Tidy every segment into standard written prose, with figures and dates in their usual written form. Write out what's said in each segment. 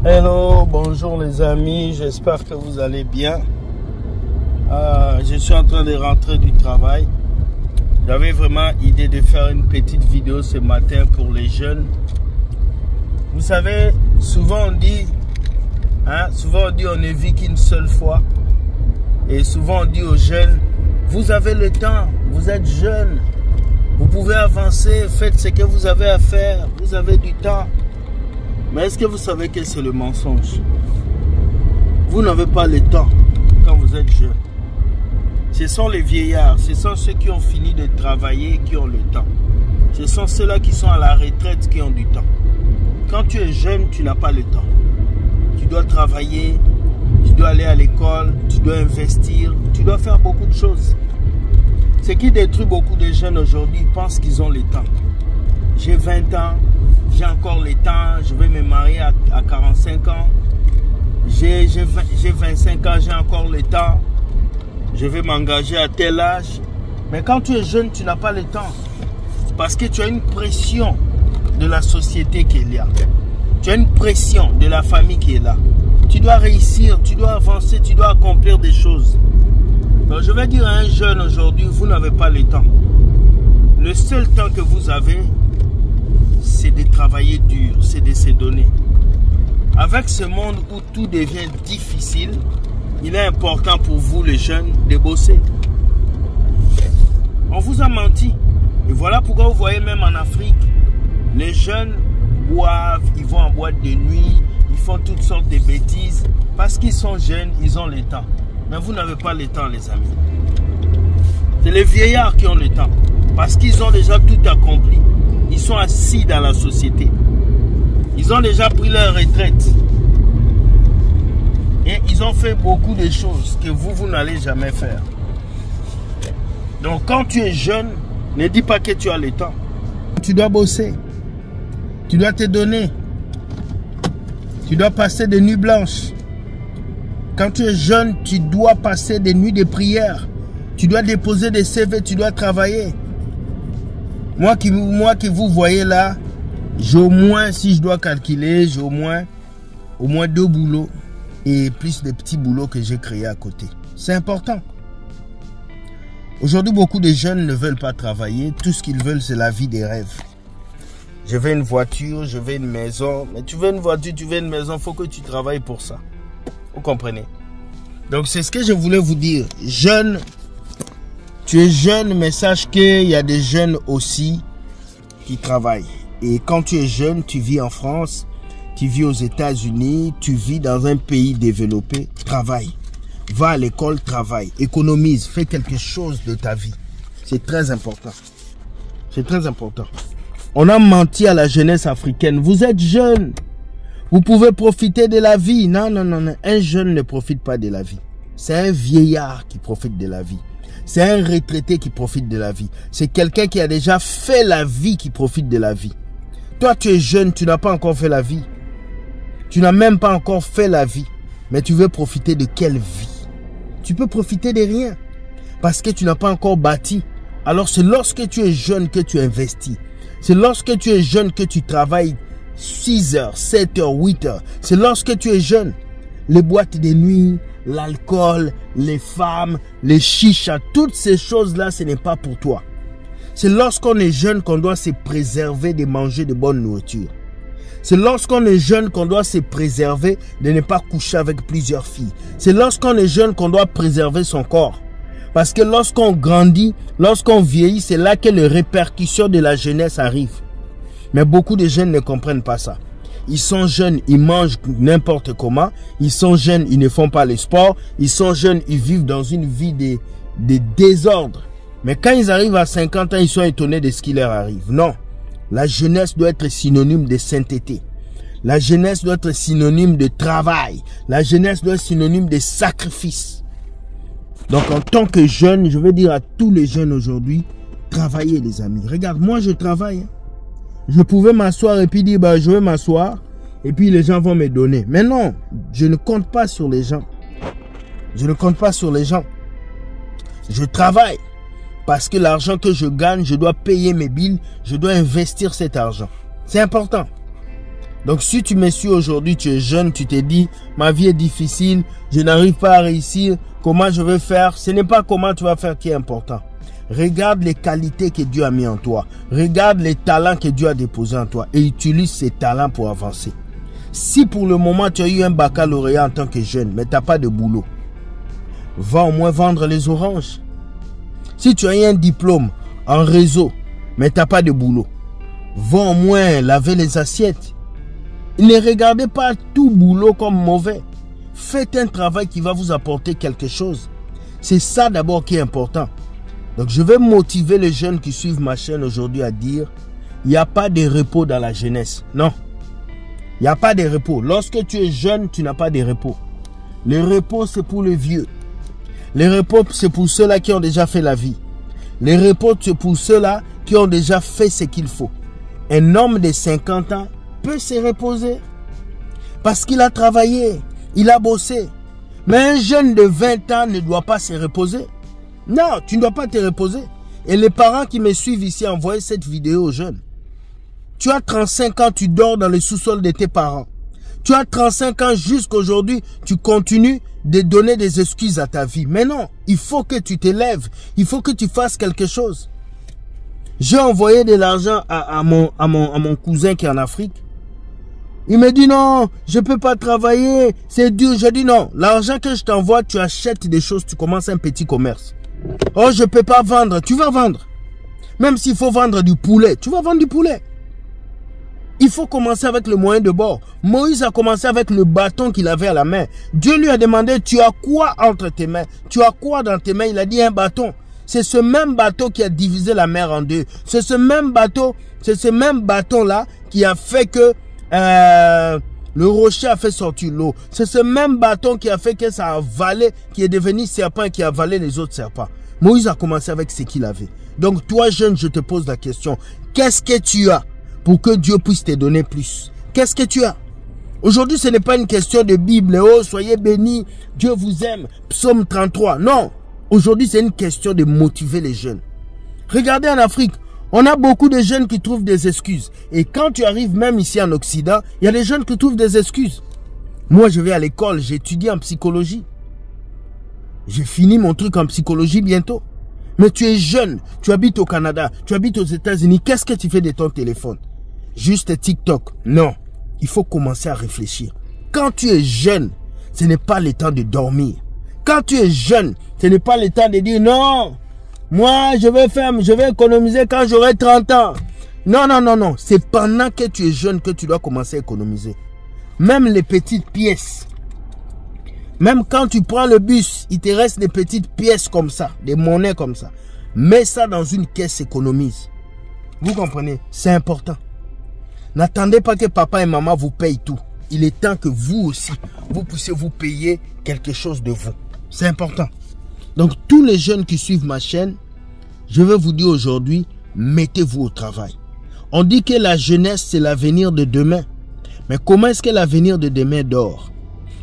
Hello, bonjour les amis, j'espère que vous allez bien. Je suis en train de rentrer du travail. J'avais vraiment idée de faire une petite vidéo ce matin pour les jeunes. Vous savez, souvent on dit on ne vit qu'une seule fois. Et souvent on dit aux jeunes, vous avez le temps, vous êtes jeunes, vous pouvez avancer, faites ce que vous avez à faire, vous avez du temps. Mais est-ce que vous savez que c'est le mensonge? Vous n'avez pas le temps quand vous êtes jeune. Ce sont les vieillards, ce sont ceux qui ont fini de travailler qui ont le temps. Ce sont ceux-là qui sont à la retraite qui ont du temps. Quand tu es jeune, tu n'as pas le temps. Tu dois travailler, tu dois aller à l'école, tu dois investir, tu dois faire beaucoup de choses. Ce qui détruit beaucoup de jeunes aujourd'hui, ils pensent qu'ils ont le temps. J'ai 20 ans, j'ai encore le temps, je vais me marier à 45 ans. J'ai 25 ans, j'ai encore le temps. Je vais m'engager à tel âge. Mais quand tu es jeune, tu n'as pas le temps. Parce que tu as une pression de la société qui est là. Tu as une pression de la famille qui est là. Tu dois réussir, tu dois avancer, tu dois accomplir des choses. Donc je vais dire à un jeune aujourd'hui, vous n'avez pas le temps. Le seul temps que vous avez, c'est de travailler dur, c'est de se donner. Avec ce monde où tout devient difficile, il est important pour vous les jeunes de bosser. On vous a menti. Et voilà pourquoi vous voyez même en Afrique, les jeunes boivent, ils vont en boîte de nuit, ils font toutes sortes de bêtises. Parce qu'ils sont jeunes, ils ont le temps. Mais vous n'avez pas le temps les amis. C'est les vieillards qui ont le temps. Parce qu'ils ont déjà tout accompli. Ils sont assis dans la société. Ils ont déjà pris leur retraite. Et ils ont fait beaucoup de choses que vous n'allez jamais faire. Donc quand tu es jeune, ne dis pas que tu as le temps. Tu dois bosser. Tu dois te donner. Tu dois passer des nuits blanches. Quand tu es jeune, tu dois passer des nuits de prière. Tu dois déposer des CV, tu dois travailler. Moi qui vous voyez là, j'ai au moins, si je dois calculer, j'ai au moins 2 boulots et plus des petits boulots que j'ai créés à côté. C'est important. Aujourd'hui, beaucoup de jeunes ne veulent pas travailler. Tout ce qu'ils veulent, c'est la vie des rêves. Je veux une voiture, je veux une maison. Mais tu veux une voiture, tu veux une maison, il faut que tu travailles pour ça. Vous comprenez? Donc, c'est ce que je voulais vous dire. Jeune, tu es jeune, mais sache qu'il y a des jeunes aussi qui travaillent. Et quand tu es jeune, tu vis en France, tu vis aux États-Unis, tu vis dans un pays développé, travaille. Va à l'école, travaille. Économise, fais quelque chose de ta vie. C'est très important. C'est très important. On a menti à la jeunesse africaine. Vous êtes jeune. Vous pouvez profiter de la vie. Non, non, non, non. Un jeune ne profite pas de la vie. C'est un vieillard qui profite de la vie. C'est un retraité qui profite de la vie. C'est quelqu'un qui a déjà fait la vie qui profite de la vie. Toi, tu es jeune, tu n'as pas encore fait la vie. Tu n'as même pas encore fait la vie. Mais tu veux profiter de quelle vie? Tu peux profiter de rien. Parce que tu n'as pas encore bâti. Alors c'est lorsque tu es jeune que tu investis. C'est lorsque tu es jeune que tu travailles 6 heures, 7 heures, 8 heures. C'est lorsque tu es jeune. Les boîtes de nuit, l'alcool, les femmes, les chichas, toutes ces choses-là, ce n'est pas pour toi. C'est lorsqu'on est jeune qu'on doit se préserver de manger de bonne nourriture. C'est lorsqu'on est jeune qu'on doit se préserver de ne pas coucher avec plusieurs filles. C'est lorsqu'on est jeune qu'on doit préserver son corps. Parce que lorsqu'on grandit, lorsqu'on vieillit, c'est là que les répercussions de la jeunesse arrivent. Mais beaucoup de jeunes ne comprennent pas ça. Ils sont jeunes, ils mangent n'importe comment. Ils sont jeunes, ils ne font pas le sport. Ils sont jeunes, ils vivent dans une vie de désordre. Mais quand ils arrivent à 50 ans, ils sont étonnés de ce qui leur arrive. Non. La jeunesse doit être synonyme de sainteté. La jeunesse doit être synonyme de travail. La jeunesse doit être synonyme de sacrifice. Donc en tant que jeune, je veux dire à tous les jeunes aujourd'hui, travaillez les amis. Regarde, moi je travaille. Je pouvais m'asseoir et puis dire, bah, je vais m'asseoir et puis les gens vont me donner. Mais non, je ne compte pas sur les gens. Je ne compte pas sur les gens. Je travaille. Parce que l'argent que je gagne, je dois payer mes billes, je dois investir cet argent. C'est important. Donc si tu me suis aujourd'hui, tu es jeune, tu te dis, ma vie est difficile, je n'arrive pas à réussir, comment je vais faire? Ce n'est pas comment tu vas faire qui est important. Regarde les qualités que Dieu a mis en toi. Regarde les talents que Dieu a déposés en toi et utilise ces talents pour avancer. Si pour le moment tu as eu un baccalauréat en tant que jeune, mais tu n'as pas de boulot, va au moins vendre les oranges. Si tu as eu un diplôme en réseau, mais tu n'as pas de boulot, va au moins laver les assiettes. Ne regardez pas tout boulot comme mauvais. Faites un travail qui va vous apporter quelque chose. C'est ça d'abord qui est important. Donc je vais motiver les jeunes qui suivent ma chaîne aujourd'hui à dire, il n'y a pas de repos dans la jeunesse. Non. Il n'y a pas de repos. Lorsque tu es jeune, tu n'as pas de repos. Le repos, c'est pour les vieux. Le repos, c'est pour ceux-là qui ont déjà fait la vie. Le repos, c'est pour ceux-là qui ont déjà fait ce qu'il faut. Un homme de 50 ans peut se reposer parce qu'il a travaillé, il a bossé. Mais un jeune de 20 ans ne doit pas se reposer. Non, tu ne dois pas te reposer. Et les parents qui me suivent ici, envoyez cette vidéo aux jeunes. Tu as 35 ans, tu dors dans le sous-sol de tes parents. Tu as 35 ans jusqu'aujourd'hui, tu continues de donner des excuses à ta vie. Mais non, il faut que tu t'élèves. Il faut que tu fasses quelque chose. J'ai envoyé de l'argent à mon cousin qui est en Afrique. Il me dit non, je ne peux pas travailler, c'est dur. Je dis non, l'argent que je t'envoie, tu achètes des choses, tu commences un petit commerce. Oh, je ne peux pas vendre, tu vas vendre. Même s'il faut vendre du poulet, tu vas vendre du poulet. Il faut commencer avec le moyen de bord. Moïse a commencé avec le bâton qu'il avait à la main. Dieu lui a demandé, tu as quoi entre tes mains? Tu as quoi dans tes mains? Il a dit un bâton. C'est ce même bateau qui a divisé la mer en deux. C'est ce même bateau-là qui a fait que le rocher a fait sortir l'eau. C'est ce même bâton qui a fait que ça a avalé, qui est devenu serpent et qui a avalé les autres serpents. Moïse a commencé avec ce qu'il avait. Donc toi jeune, je te pose la question. Qu'est-ce que tu as pour que Dieu puisse te donner plus? Qu'est-ce que tu as? Aujourd'hui, ce n'est pas une question de Bible. Oh, soyez bénis, Dieu vous aime. Psaume 33. Non. Aujourd'hui, c'est une question de motiver les jeunes. Regardez en Afrique, on a beaucoup de jeunes qui trouvent des excuses. Et quand tu arrives même ici en Occident, il y a des jeunes qui trouvent des excuses. Moi, je vais à l'école, j'étudie en psychologie. J'ai fini mon truc en psychologie bientôt. Mais tu es jeune, tu habites au Canada, tu habites aux États-Unis. Qu'est-ce que tu fais de ton téléphone? Juste TikTok? Non. Il faut commencer à réfléchir. Quand tu es jeune, ce n'est pas le temps de dormir. Quand tu es jeune, ce n'est pas le temps de dire non. Moi, je vais économiser quand j'aurai 30 ans. Non, non, non, non. C'est pendant que tu es jeune que tu dois commencer à économiser. Même les petites pièces. Même quand tu prends le bus, il te reste des petites pièces comme ça, des monnaies comme ça. Mets ça dans une caisse, économise. Vous comprenez? C'est important. N'attendez pas que papa et maman vous payent tout. Il est temps que vous aussi, vous puissiez vous payer quelque chose de vous. C'est important. Donc, tous les jeunes qui suivent ma chaîne, je vais vous dire aujourd'hui, mettez-vous au travail. On dit que la jeunesse, c'est l'avenir de demain. Mais comment est-ce que l'avenir de demain dort?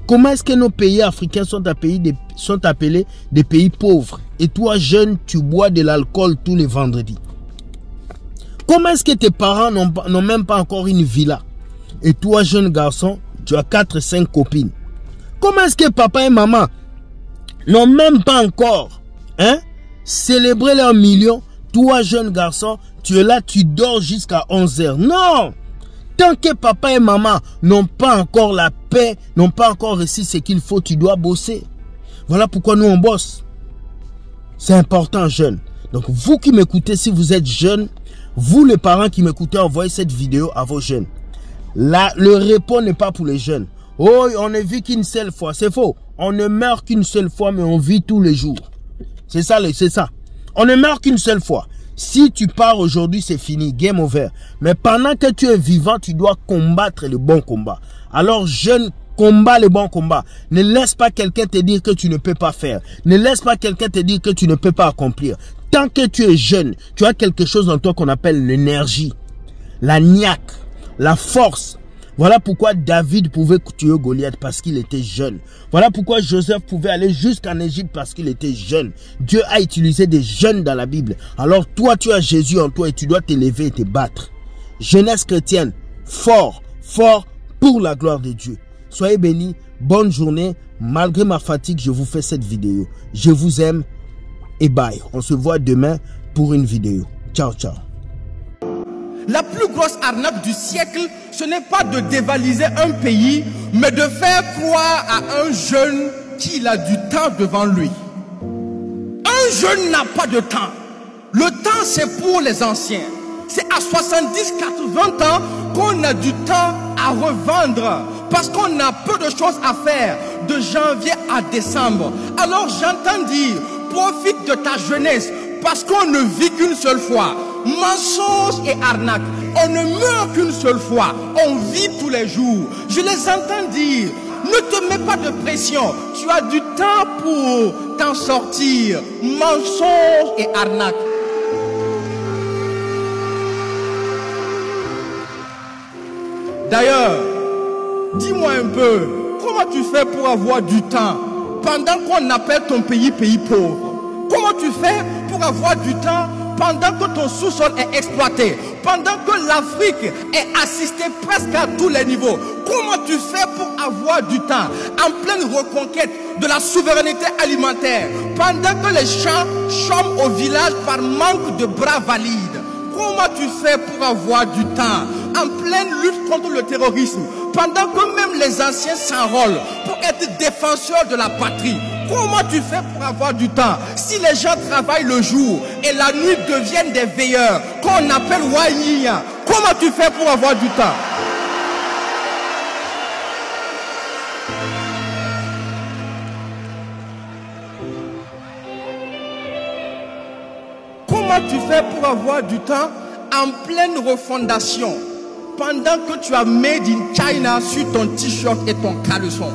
Comment est-ce que nos pays africains sont appelés des pays pauvres? Et toi, jeune, tu bois de l'alcool tous les vendredis. Comment est-ce que tes parents n'ont même pas encore une villa? Et toi, jeune garçon, tu as 4-5 copines. Comment est-ce que papa et maman n'ont même pas encore célébré leur million? Toi, jeune garçon, tu es là, tu dors jusqu'à 11 h. Non! Tant que papa et maman n'ont pas encore la paix, n'ont pas encore réussi ce qu'il faut, tu dois bosser. Voilà pourquoi nous, on bosse. C'est important, jeune. Donc, vous qui m'écoutez, si vous êtes jeune, vous les parents qui m'écoutez, envoyez cette vidéo à vos jeunes. Là, le repos n'est pas pour les jeunes. Oh, on ne vit qu'une seule fois. C'est faux. On ne meurt qu'une seule fois, mais on vit tous les jours. C'est ça, c'est ça. On ne meurt qu'une seule fois. Si tu pars aujourd'hui, c'est fini, game over. Mais pendant que tu es vivant, tu dois combattre le bon combat. Alors, jeune, combat le bon combat. Ne laisse pas quelqu'un te dire que tu ne peux pas faire. Ne laisse pas quelqu'un te dire que tu ne peux pas accomplir. Tant que tu es jeune, tu as quelque chose en toi qu'on appelle l'énergie, la niaque, la force. Voilà pourquoi David pouvait tuer Goliath parce qu'il était jeune. Voilà pourquoi Joseph pouvait aller jusqu'en Égypte parce qu'il était jeune. Dieu a utilisé des jeunes dans la Bible. Alors toi, tu as Jésus en toi et tu dois t'élever et te battre. Jeunesse chrétienne, fort, fort, pour la gloire de Dieu. Soyez bénis, bonne journée. Malgré ma fatigue, je vous fais cette vidéo. Je vous aime et bye. On se voit demain pour une vidéo. Ciao, ciao. La plus grosse arnaque du siècle, ce n'est pas de dévaliser un pays, mais de faire croire à un jeune qu'il a du temps devant lui. Un jeune n'a pas de temps. Le temps, c'est pour les anciens. C'est à 70, 80 ans qu'on a du temps à revendre. Parce qu'on a peu de choses à faire de janvier à décembre. Alors j'entends dire, profite de ta jeunesse parce qu'on ne vit qu'une seule fois. Mensonge et arnaque. On ne meurt qu'une seule fois. On vit tous les jours. Je les entends dire, ne te mets pas de pression. Tu as du temps pour t'en sortir. Mensonge et arnaque. D'ailleurs, dis-moi un peu, comment tu fais pour avoir du temps pendant qu'on appelle ton pays pays pauvre? Comment tu fais pour avoir du temps pendant que ton sous-sol est exploité, pendant que l'Afrique est assistée presque à tous les niveaux? Comment tu fais pour avoir du temps en pleine reconquête de la souveraineté alimentaire, pendant que les champs chôment au village par manque de bras valides? Comment tu fais pour avoir du temps en pleine lutte contre le terrorisme, pendant que même les anciens s'enrôlent pour être défenseurs de la patrie? Comment tu fais pour avoir du temps si les gens travaillent le jour et la nuit deviennent des veilleurs qu'on appelle Wanyia? Comment tu fais pour avoir du temps? Comment tu fais pour avoir du temps en pleine refondation pendant que tu as Made in China sur ton t-shirt et ton caleçon?